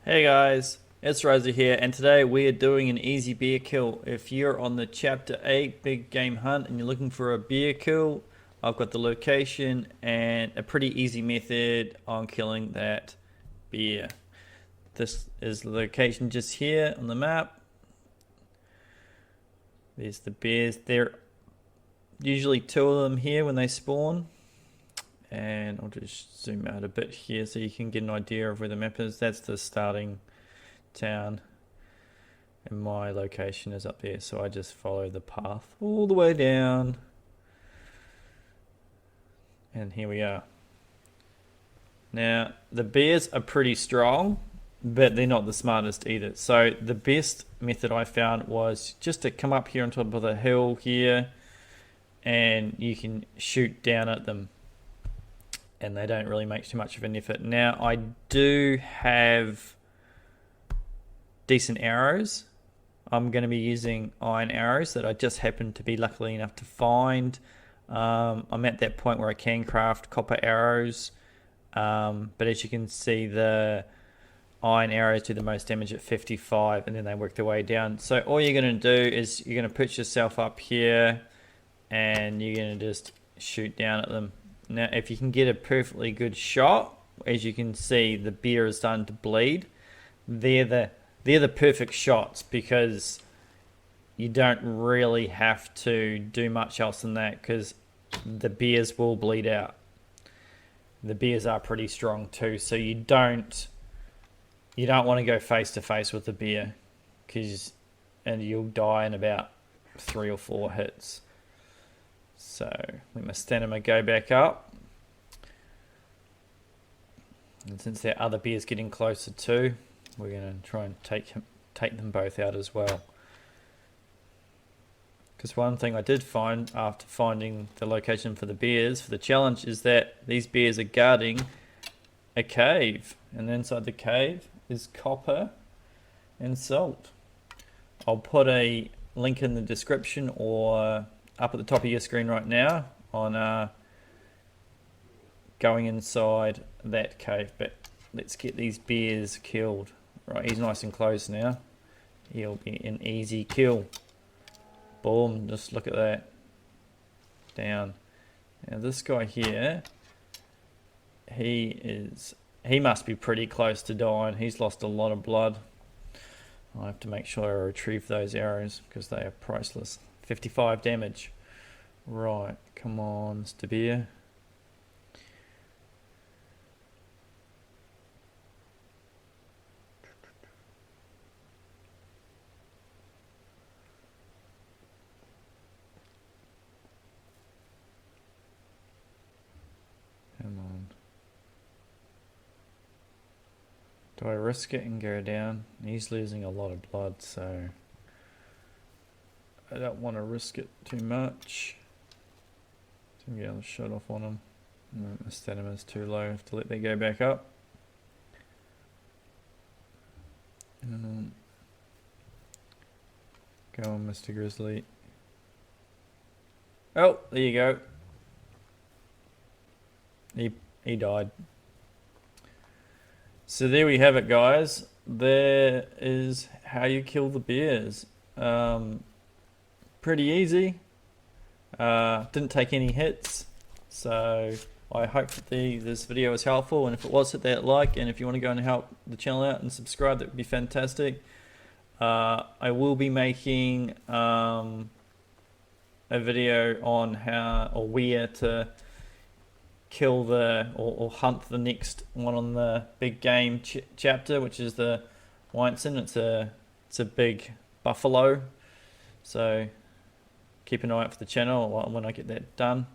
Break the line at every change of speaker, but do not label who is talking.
Hey guys, it's Rosie here, and today we are doing an easy bear kill. If you're on the Chapter 8 big game hunt and you're looking for a bear kill, I've got the location and a pretty easy method on killing that bear. This is the location just here on the map. There's the bears. There are usually two of them here when they spawn. And I'll just zoom out a bit here so you can get an idea of where the map is. That's the starting town, and my location is up there, so I just follow the path all the way down, and here we are. Now the bears are pretty strong, but they're not the smartest either, so the best method I found was just to come up here on top of the hill here, and you can shoot down at them, and they don't really make too much of an effort. Now I do have decent arrows. I'm going to be using iron arrows that I just happened to be lucky enough to find. I'm at that point where I can craft copper arrows, but as you can see, the iron arrows do the most damage at 55, and then they work their way down. So all you're going to do is you're going to put yourself up here and you're going to just shoot down at them. Now if you can get a perfectly good shot, as you can see the bear is starting to bleed, they're the perfect shots, because you don't really have to do much else than that, because the bears will bleed out. The bears are pretty strong too, so you don't want to go face to face with the bear, and you'll die in about 3 or 4 hits. So let my stamina go back up. And since there are other bears getting closer too, we're going to try and take them both out as well. Because one thing I did find after finding the location for the bears for the challenge is that these bears are guarding a cave, and inside the cave is copper and salt. I'll put a link in the description or up at the top of your screen right now on going inside that cave. But let's get these bears killed. Right, he's nice and close now. He'll be an easy kill. Boom, just look at that. Down. Now this guy here, he must be pretty close to dying. He's lost a lot of blood. I have to make sure I retrieve those arrows because they are priceless. 55 damage. Right, come on, Mr. Bear. Come on. Do I risk it and go down? He's losing a lot of blood, so I don't want to risk it too much. Get another shot off on him. No, my stamina is too low. I have to let that go back up. Go on, Mr. Grizzly. Oh, there you go. He died. So there we have it, guys. There is how you kill the bears. Pretty easy. Didn't take any hits, so I hope that this video was helpful, and if it was, hit that like, and if you want to go and help the channel out and subscribe, that would be fantastic. I will be making a video on how or where to kill or hunt the next one on the big game chapter, which is the Weinson. It's a big buffalo, so keep an eye out for the channel when I get that done.